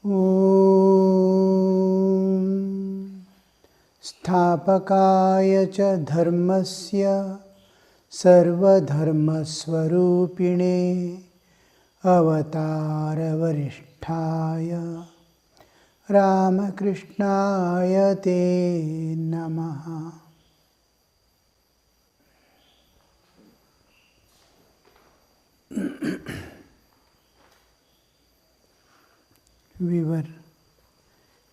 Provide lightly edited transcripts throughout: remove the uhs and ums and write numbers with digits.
Om Sthapakaya cha dharmasya sarva dharma swarupine avatara varisthaya Ramakrishnaya te namaha. We were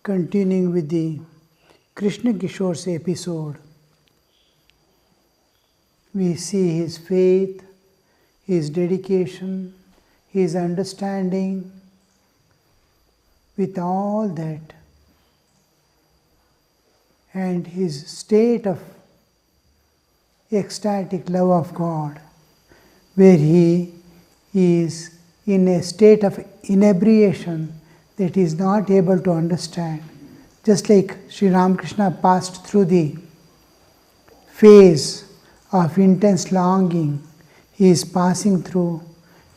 continuing with the Krishna Kishore's episode. We see his faith, his dedication, his understanding. With all that, and his state of ecstatic love of God, where he is in a state of inebriation that he is not able to understand. Just like Sri Ramakrishna passed through the phase of intense longing, he is passing through,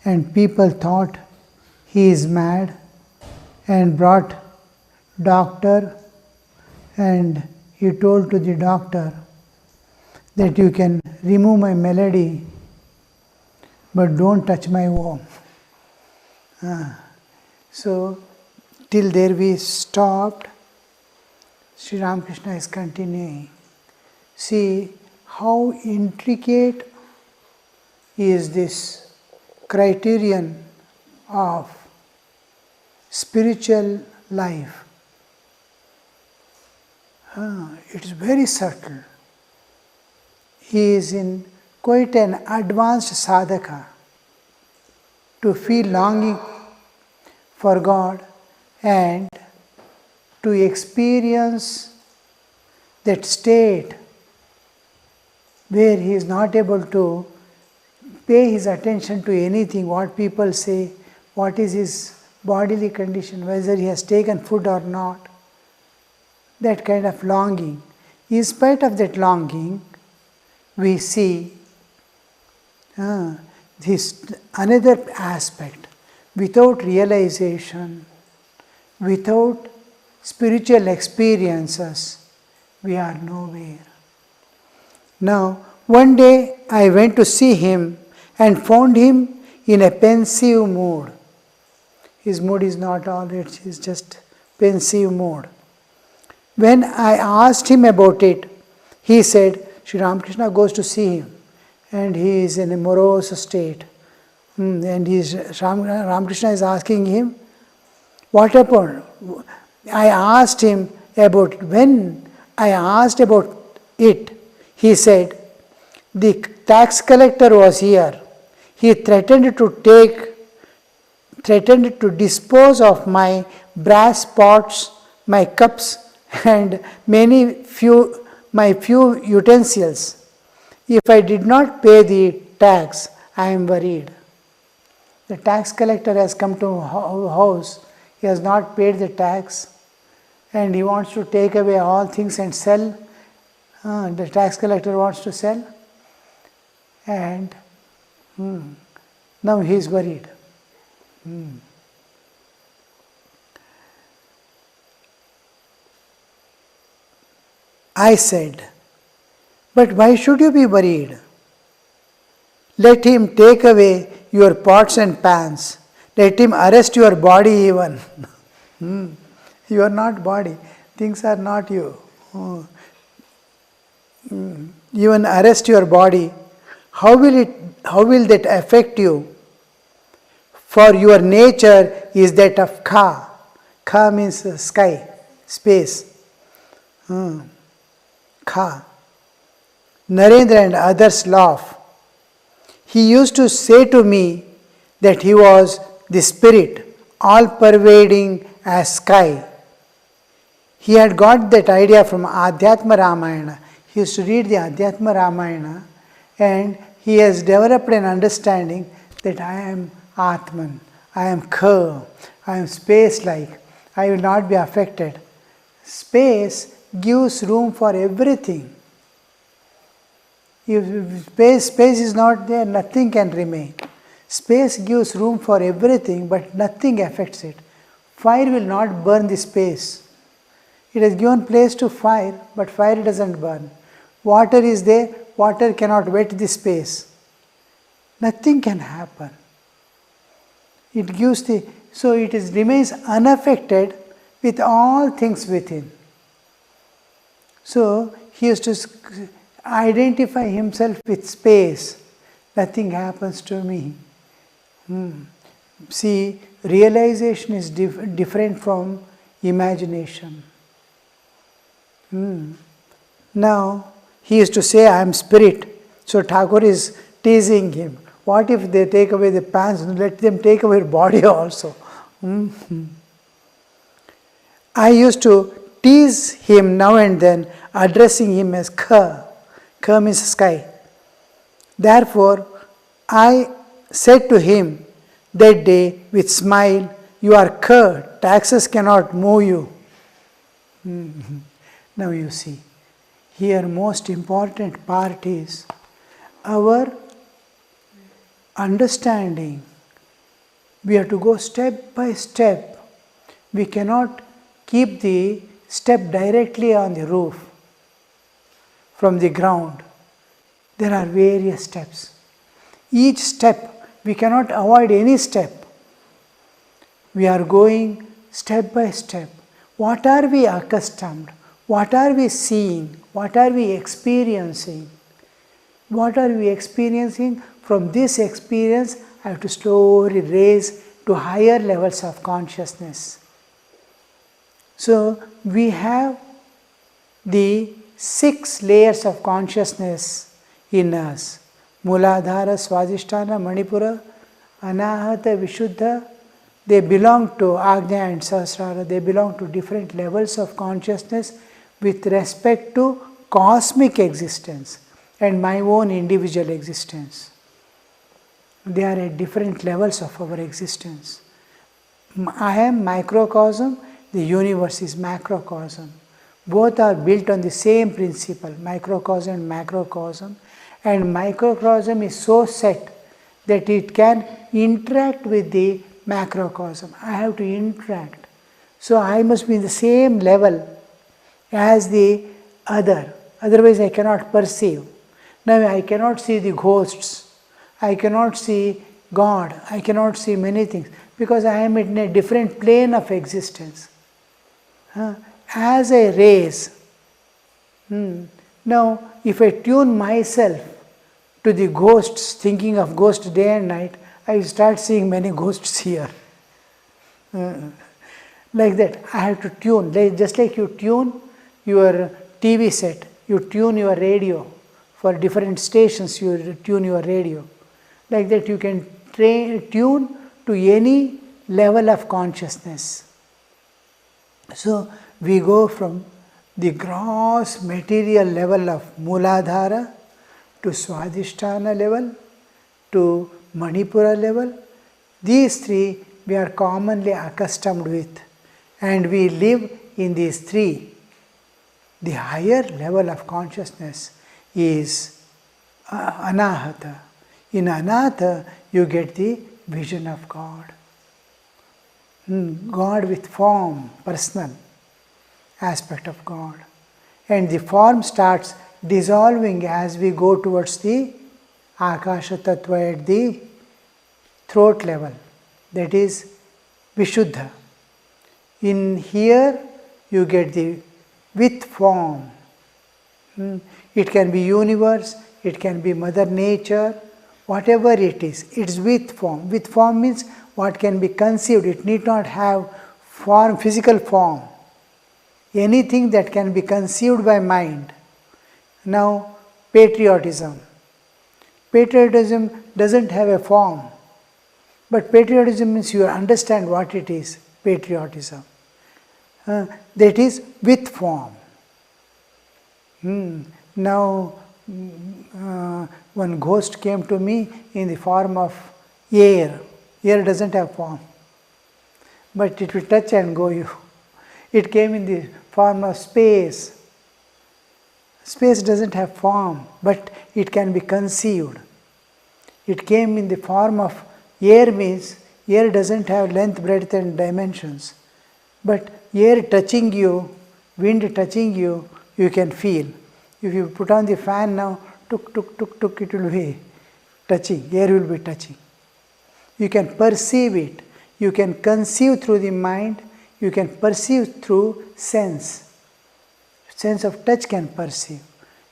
and people thought he is mad, and brought doctor, and he told to the doctor that you can remove my melody but don't touch my womb. So till there we stopped. Sri Ramakrishna is continuing. See how intricate is this criterion of spiritual life. It's very subtle. He is in quite an advanced sadhaka to feel longing for God and to experience that state where he is not able to pay his attention to anything, what people say, what is his bodily condition, whether he has taken food or not. That kind of longing. In spite of that longing, we see this another aspect. Without realization, without spiritual experiences, we are nowhere. Now, one day I went to see him and found him in a pensive mood. His mood is not all, it is just pensive mood. When I asked him about it, he said, Sri Ramakrishna goes to see him and he is in a morose state. And Ramakrishna is asking him, what happened? I asked him about it. When I asked about it, he said, the tax collector was here. He threatened to dispose of my brass pots, my cups, and my few utensils. If I did not pay the tax, I am worried. The tax collector has come to our house, he has not paid the tax, and he wants to take away all things and sell. The tax collector wants to sell, and now he is worried. I said, but why should you be worried? Let him take away your pots and pans. Let him arrest your body even. You are not body. Things are not you. Even arrest your body. How will that affect you? For your nature is that of Ka. Ka means sky, space. Ka. Narendra and others laugh. He used to say to me that he was the spirit, all pervading as sky. He had got that idea from Adhyatma Ramayana. He used to read the Adhyatma Ramayana and he has developed an understanding that I am Atman, I am Ka, I am space-like, I will not be affected. Space gives room for everything. If space is not there, nothing can remain. Space gives room for everything, but nothing affects it. Fire will not burn the space. It has given place to fire, but fire doesn't burn. Water is there, water cannot wet the space. Nothing can happen. It gives so it remains unaffected with all things within. So he has to identify himself with space. Nothing happens to me. See, realization is different from imagination. Now, he used to say, I am spirit. So Thakur is teasing him. What if they take away the pants? Let them take away your body also. I used to tease him now and then, addressing him as Kha. Kha means sky. Therefore, I said to him that day with smile, you are Kha, taxes cannot move you. Now you see, here most important part is our understanding. We have to go step by step. We cannot keep the step directly on the roof from the ground. There are various steps. Each step, we cannot avoid any step. We are going step by step. What are we accustomed? What are we seeing? What are we experiencing? What are we experiencing? From this experience, I have to slowly raise to higher levels of consciousness. So, we have the 6 layers of consciousness in us. Muladhara, Swadhisthana, Manipura, Anahata, Vishuddha. They belong to Agnya and Sahasrara. They belong to different levels of consciousness with respect to cosmic existence and my own individual existence. They are at different levels of our existence. I am microcosm, the universe is macrocosm. Both are built on the same principle, microcosm and macrocosm. And microcosm is so set that it can interact with the macrocosm. I have to interact. So I must be in the same level as the other. Otherwise I cannot perceive. Now I cannot see the ghosts. I cannot see God. I cannot see many things because I am in a different plane of existence. As I raise, now if I tune myself to the ghosts, thinking of ghosts day and night, I start seeing many ghosts here. Like that, I have to tune. Just like you tune your TV set, you tune your radio. For different stations, you tune your radio. Like that, you can tune to any level of consciousness. So, we go from the gross material level of Muladhara to Swadhisthana level to Manipura level. These 3 we are commonly accustomed with, and we live in these 3. The higher level of consciousness is Anahata. In Anahata, you get the vision of God. God with form, personal aspect of God. And the form starts dissolving as we go towards the Akasha Tattva at the throat level. That is Vishuddha. In here, you get the with form. It can be universe, it can be Mother Nature, whatever it is, it's with form. With form means what can be conceived, it need not have form, physical form. Anything that can be conceived by mind. Now, patriotism. Patriotism doesn't have a form, but patriotism means you understand what it is, patriotism. That is with form. Now, one ghost came to me in the form of air. Air doesn't have form, but it will touch and go you. It came in the form of space. Space doesn't have form, but it can be conceived. It came in the form of air means air doesn't have length, breadth and dimensions, But air touching you, wind touching you, you can feel. If you put on the fan now, tuk, tuk, tuk, tuk, it will be touching, air will be touching. You can perceive it. You can conceive through the mind. You can perceive through sense. Sense of touch can perceive.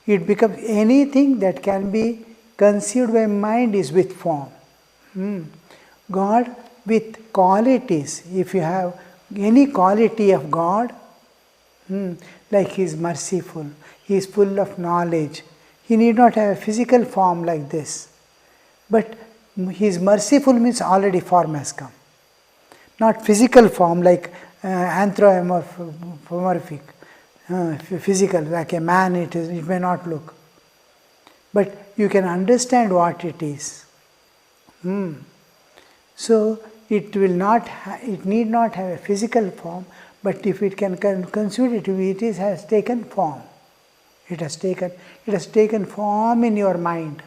It becomes anything that can be conceived by mind is with form. God with qualities. If you have any quality of God, like He is merciful, He is full of knowledge. He need not have a physical form like this. But He is merciful means already form has come. Not physical form like anthropomorphic, physical, like a man it may not look. But you can understand what it is. So it will not, it need not have a physical form, but if it can consider it has taken form. It has taken form in your mind.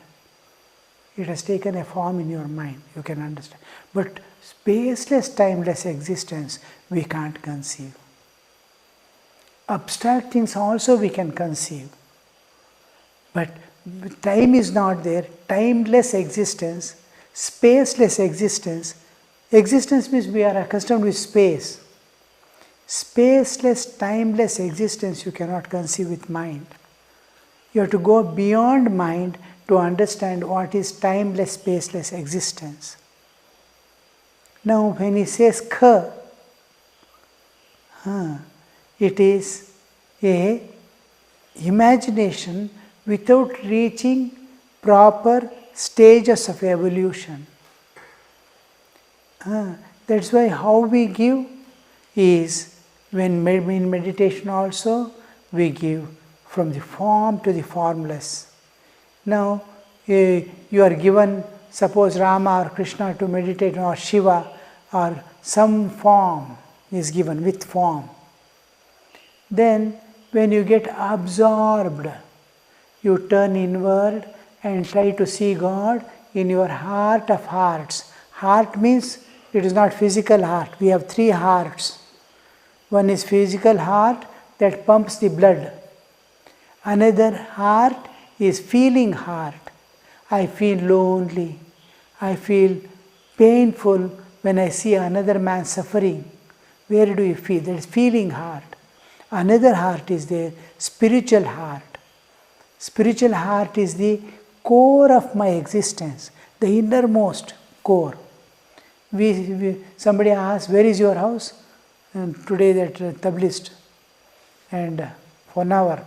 It has taken a form in your mind, you can understand. But spaceless, timeless existence, we can't conceive. Abstract things also we can conceive. But time is not there, timeless existence, spaceless existence. Existence means we are accustomed with space. Spaceless, timeless existence you cannot conceive with mind. You have to go beyond mind to understand what is timeless, spaceless existence. Now when he says kha, it is a imagination without reaching proper stages of evolution. That's why how we give is, when in meditation also, we give from the form to the formless. Now, you are given, suppose Rama or Krishna to meditate, or Shiva, or some form is given with form. Then, when you get absorbed, you turn inward and try to see God in your heart of hearts. Heart means it is not physical heart. We have 3 hearts. One is physical heart that pumps the blood. Another heart is feeling heart. I feel lonely. I feel painful when I see another man suffering. Where do you feel? That is feeling heart. Another heart is there, spiritual heart. Spiritual heart is the core of my existence, the innermost core. Somebody asked, where is your house? And today that tabligist. And for an hour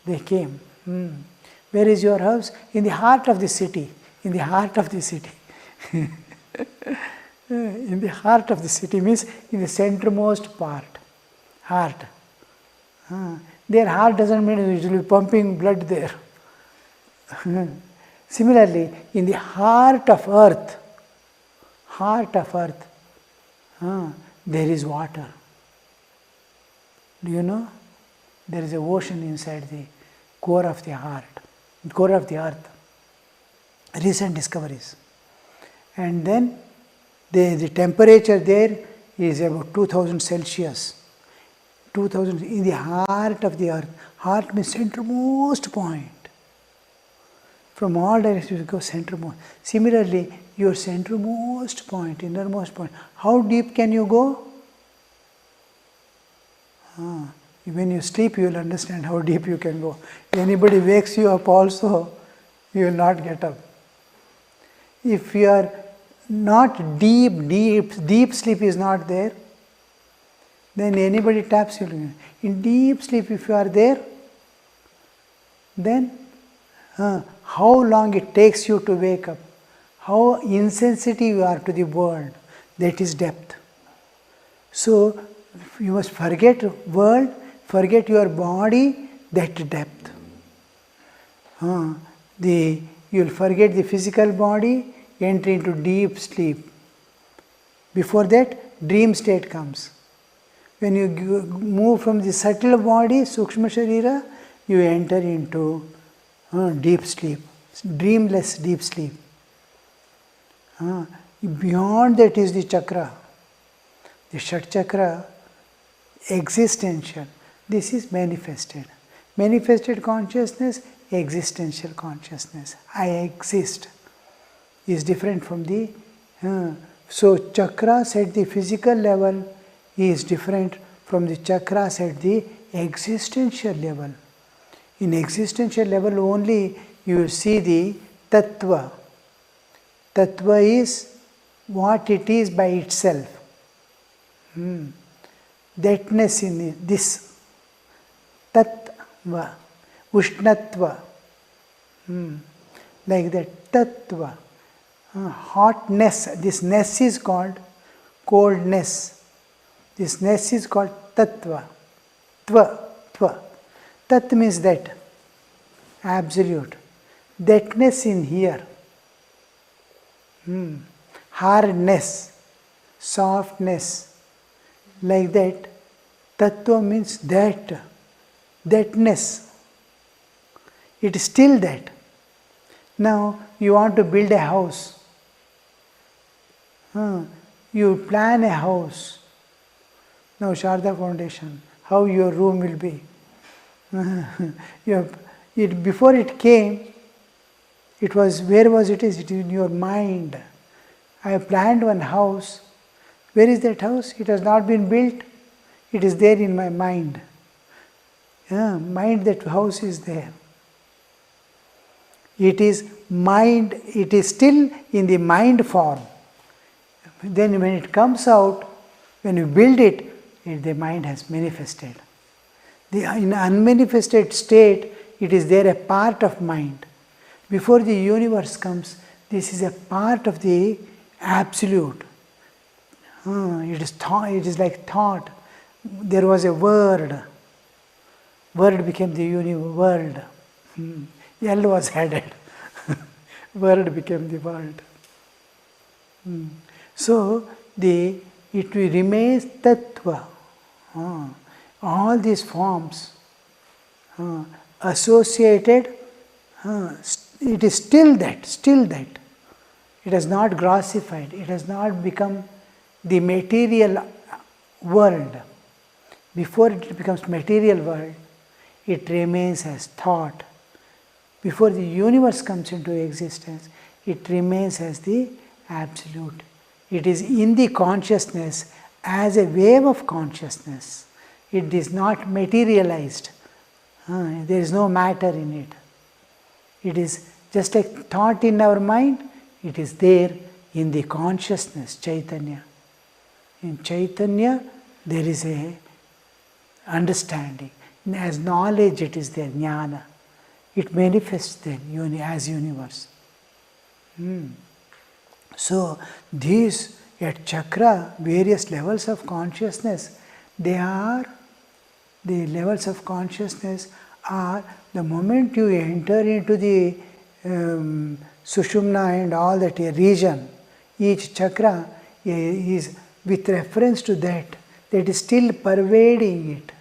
they came. Where is your house? In the heart of the city. In the heart of the city. In the heart of the city means in the centermost part. Heart. Their heart doesn't mean it will be pumping blood there. Similarly, in the heart of earth, there is water. Do you know? There is an ocean inside the core of the heart, core of the earth. Recent discoveries. And then the temperature there is about 2000 Celsius. 2000 in the heart of the earth. Heart means centermost point. From all directions you go centermost. Similarly, your centermost point, innermost point. How deep can you go? When you sleep, you will understand how deep you can go. If anybody wakes you up also, you will not get up. If you are not deep sleep is not there, then anybody taps you. In deep sleep, if you are there, then how long it takes you to wake up, how insensitive you are to the world, that is depth. So, you must forget world, forget your body, that depth. You will forget the physical body, enter into deep sleep. Before that, dream state comes. When you move from the subtle body, Sukshma Sharira, you enter into deep sleep, dreamless deep sleep. Beyond that is the chakra. The Shat Chakra, existential. This is manifested. Manifested consciousness, existential consciousness. I exist is different from the... so chakras at the physical level is different from the chakras at the existential level. In existential level only you will see the tattva. Tattva is what it is by itself. Thatness in this. Tattva. Ushnatva. Like that. Tattva. Hotness. This ness is called coldness. This ness is called tattva. Tva. Tat means that. Absolute. Thatness in here. Hardness. Softness. Like that. Tattva means that. Thatness. It is still that. Now you want to build a house. You plan a house. Now Sharda Foundation, how your room will be. Before it came, it was, where was it? It is in your mind. I have planned one house. Where is that house? It has not been built. It is there in my mind. Mind, that house is there. It is mind, it is still in the mind form. Then when it comes out, when you build it, the mind has manifested. In unmanifested state, it is there, a part of mind. Before the universe comes, this is a part of the absolute. It is thought, it is like thought. There was a word. Word became the world. L was added. Word became the world. So it remains tattva. All these forms associated, it is still that. It has not grossified, it has not become the material world. Before it becomes material world, it remains as thought. Before the universe comes into existence, it remains as the absolute. It is in the consciousness as a wave of consciousness. It is not materialized. There is no matter in it. It is just like thought in our mind, it is there in the consciousness, Chaitanya. In Chaitanya, there is a understanding. As knowledge, it is there, jnana. It manifests then as universe. So these at chakra, various levels of consciousness, the levels of consciousness are the moment you enter into the Sushumna and all that region, each chakra is with reference to that is still pervading it.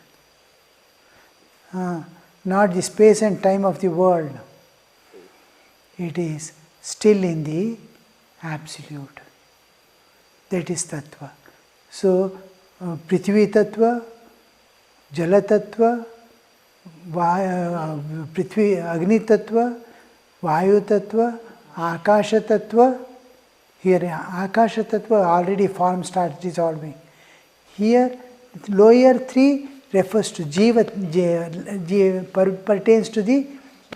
Not the space and time of the world. It is still in the absolute. That is tattva. So, Prithvi tattva, Jala tattva, Prithvi Agni tattva, Vayu tattva, Akasha tattva. Here, Akasha tattva already form starts dissolving. Here, lower three refers to Jiva, pertains to the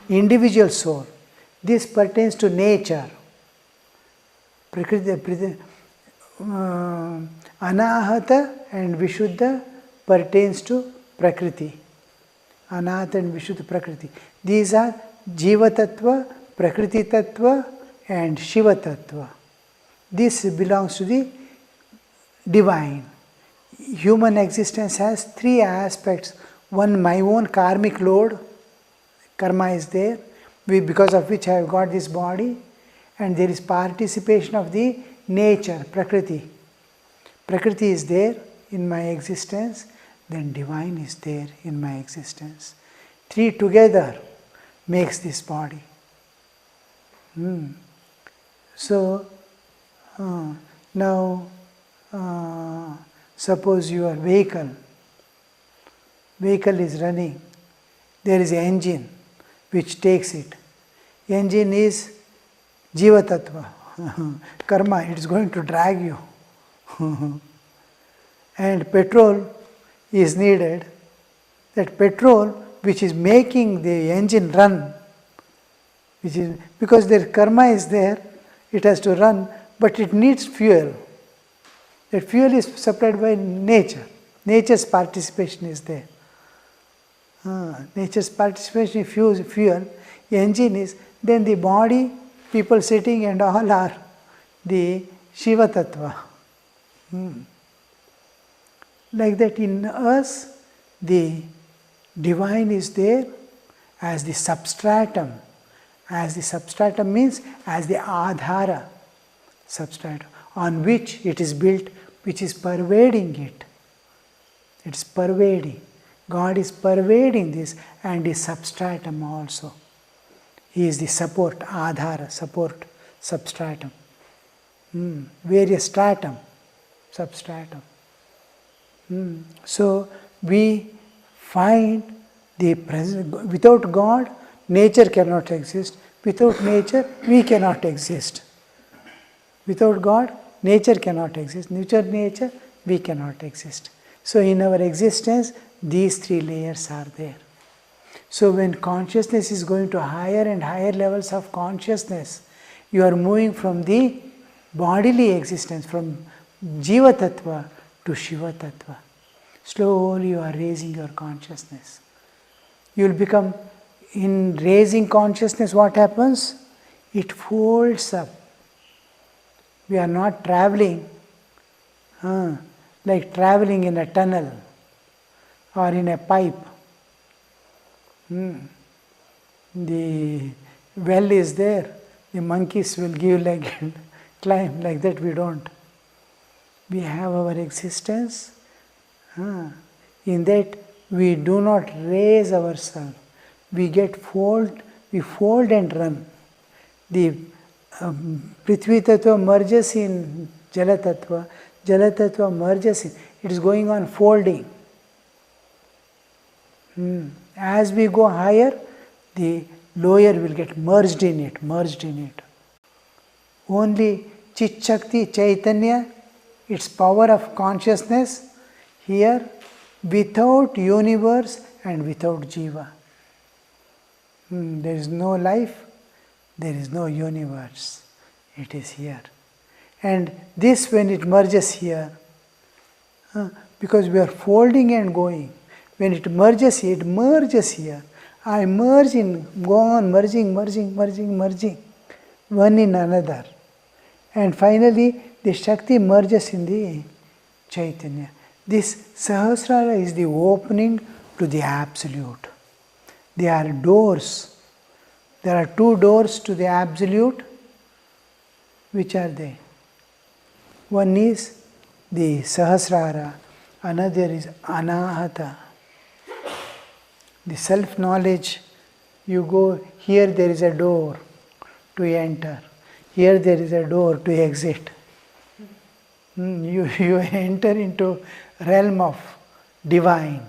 individual soul. This pertains to nature. Anahata and Vishuddha pertains to Prakriti. Anahata and Vishuddha Prakriti. These are Jiva Tattva, Prakriti Tattva and Shiva Tattva. This belongs to the divine. Human existence has three aspects. One, my own karmic load, karma is there, because of which I have got this body, and there is participation of the nature, Prakriti. Prakriti is there in my existence, then divine is there in my existence. Three together makes this body. So, now, Suppose your vehicle is running, there is an engine which takes it. Engine is Jiva Tattva, karma, it is going to drag you. And petrol is needed. That petrol which is making the engine run, which is because their karma is there, it has to run, but it needs fuel. That fuel is supplied by nature. Nature's participation is there. Nature's participation is fuel. The engine is, then the body, people sitting and all are the Shiva Tattva. Like that in us, the divine is there as the substratum. As the substratum means as the adhara, substratum, on which it is built, which is pervading it. It is pervading. God is pervading this and is substratum also. He is the support, adhara, support, substratum. Various stratum, substratum. So we find the presence. Without God, nature cannot exist. Without nature, we cannot exist. Without God, nature cannot exist. Nature, we cannot exist. So in our existence, these three layers are there. So when consciousness is going to higher and higher levels of consciousness, you are moving from the bodily existence, from Jiva Tattva to Shiva Tattva. Slowly you are raising your consciousness. You will become, in raising consciousness, what happens? It folds up. We are not traveling like traveling in a tunnel or in a pipe. The well is there, the monkeys will give leg and climb, like that we don't. We have our existence. In that we do not raise ourselves. We fold and run. The Prithvi Tattva merges in Jala Tattva merges in, it is going on folding. As we go higher, the lower will get merged in it. Only Chit Shakti, Chaitanya, its power of consciousness, here, without universe and without Jiva. There is no life, there is no universe. It is here. And this, when it merges here, because we are folding and going, when it merges here. I merge in, go on merging, one in another. And finally, the Shakti merges in the Chaitanya. This Sahasrara is the opening to the Absolute. There are doors. There are two doors to the Absolute. Which are they? One is the Sahasrara, another is Anahata. The self-knowledge, you go, here there is a door to enter, here there is a door to exit. You enter into realm of divine.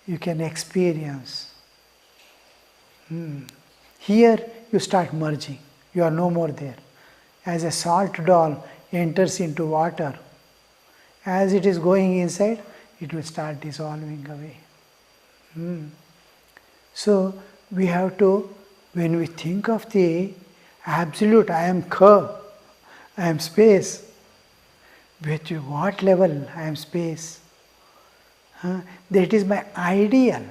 You can experience. Here you start merging. You are no more there. As a salt doll enters into water, as it is going inside, it will start dissolving away. So we have to, when we think of the Absolute, I am Ka, I am space. With what level I am space? That is my ideal.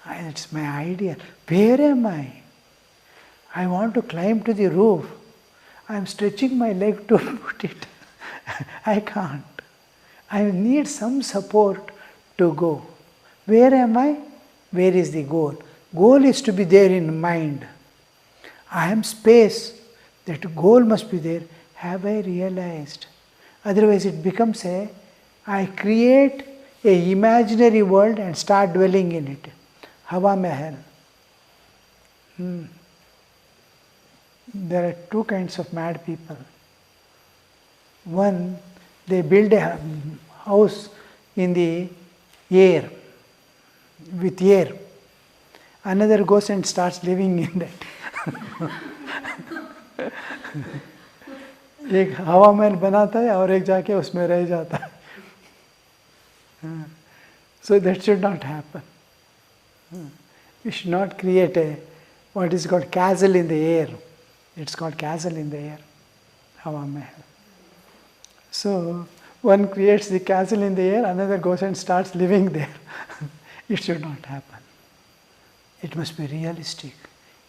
It's my ideal. Where am I? I want to climb to the roof. I am stretching my leg to put it. I can't. I need some support to go. Where am I? Where is the goal? Goal is to be there in mind. I am space. That goal must be there. Have I realized? Otherwise it becomes I create a imaginary world and start dwelling in it. Hawa Mahal. There are two kinds of mad people. One, they build a house in the air, with air. Another goes and starts living in that. एक हवा महल बनाता है और एक जाके उसमें रह जाता है. So that should not happen. We should not create a what is called castle in the air. It's called castle in the air, Hawa Mahal. So one creates the castle in the air, another goes and starts living there. It should not happen. It must be realistic.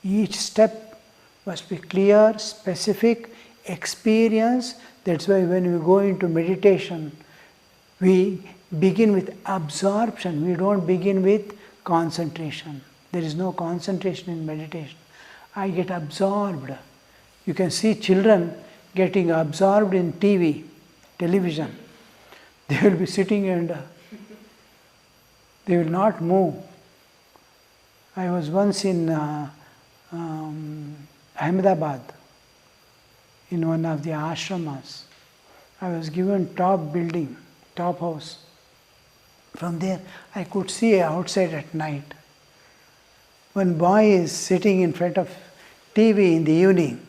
Each step must be clear, specific, experience. That's why when we go into meditation, we begin with absorption. We don't begin with concentration. There is no concentration in meditation. I get absorbed. You can see children getting absorbed in television. They will be sitting and they will not move. I was once in Ahmedabad, in one of the ashramas. I was given top building, top house. From there, I could see outside at night. One boy is sitting in front of TV in the evening.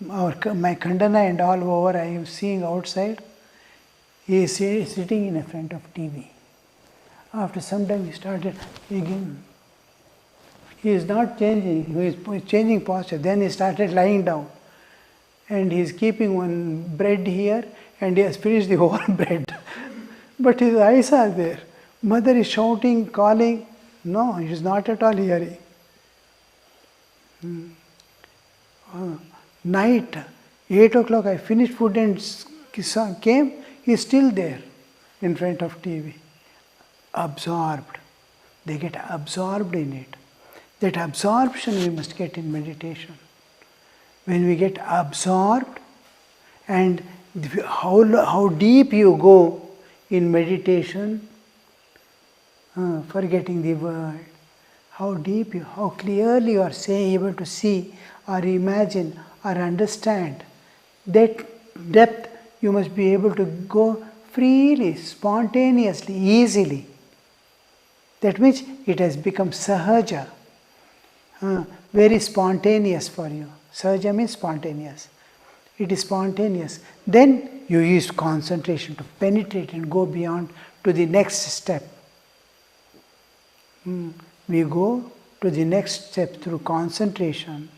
My khandana and all over, I am seeing outside. He is sitting in front of TV. After some time, he started again. He is not changing, he is changing posture. Then he started lying down. And he is keeping one bread here, and he has finished the whole bread. But his eyes are there. Mother is shouting, calling. No, he is not at all hearing. Night, 8 o'clock, I finished food and came. He is still there in front of TV. Absorbed. They get absorbed in it. That absorption we must get in meditation. When we get absorbed, and how deep you go in meditation, forgetting the world, how clearly you are able to see or imagine or understand, that depth you must be able to go freely, spontaneously, easily. That means it has become sahaja, very spontaneous for you. Sahaja means spontaneous. It is spontaneous. Then you use concentration to penetrate and go beyond to the next step. We go to the next step through concentration.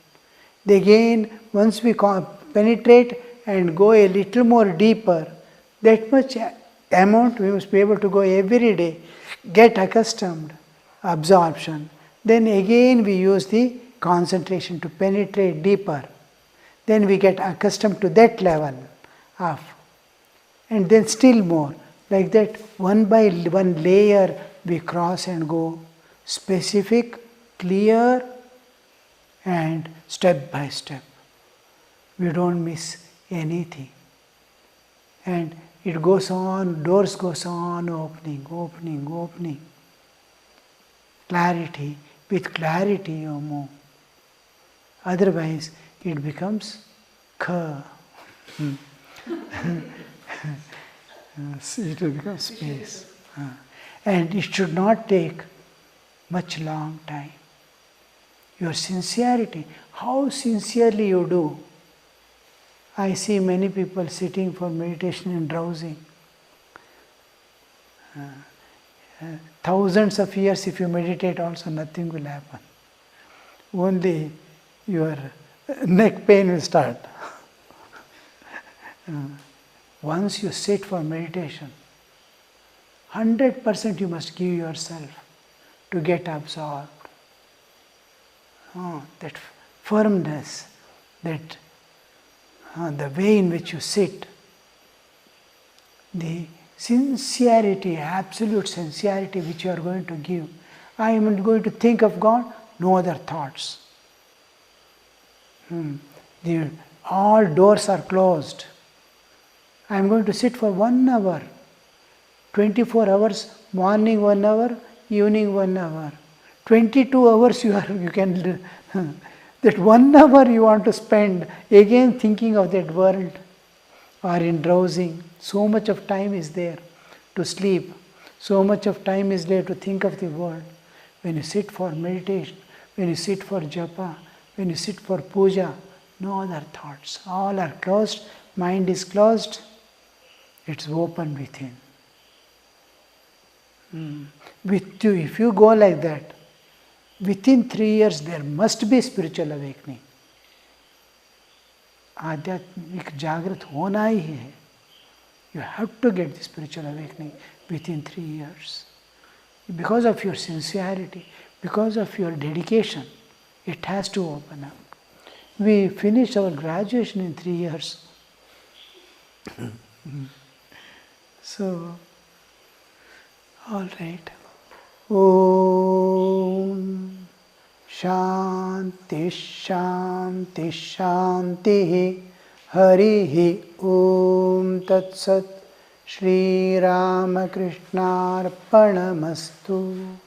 Again, once we penetrate and go a little more deeper, that much amount we must be able to go every day, get accustomed, absorption. Then again we use the concentration to penetrate deeper. Then we get accustomed to that level of, and then still more. Like that, one by one layer we cross and go specific, clear, and step by step. We don't miss anything. And it goes on, doors goes on opening, opening, opening. Clarity, with clarity you move. Otherwise it becomes ka. It will become space. And it should not take much long time. Your sincerity, how sincerely you do. I see many people sitting for meditation and drowsing. Thousands of years if you meditate also nothing will happen. Only your neck pain will start. Once you sit for meditation, 100% you must give yourself to get absorbed. That firmness, that the way in which you sit, the sincerity, absolute sincerity which you are going to give. I am going to think of God, no other thoughts. All doors are closed. I am going to sit for 1 hour, 24 hours, morning 1 hour, evening 1 hour. 22 hours you can, that 1 hour you want to spend again thinking of that world. or in drowsing. So much of time is there to sleep. So much of time is there to think of the world. When you sit for meditation, when you sit for japa, when you sit for puja, no other thoughts. All are closed. Mind is closed. It's open within. With you, if you go like that, within 3 years there must be spiritual awakening. आध्यात्मिक जागृत होना ही है. You have to get the spiritual awakening within 3 years. Because of your sincerity, because of your dedication, it has to open up. We finished our graduation in 3 years. So, all right. Om Shanti Shanti Shanti Harihi Om Tat Sat Shri Ramakrishna Arpanamastu.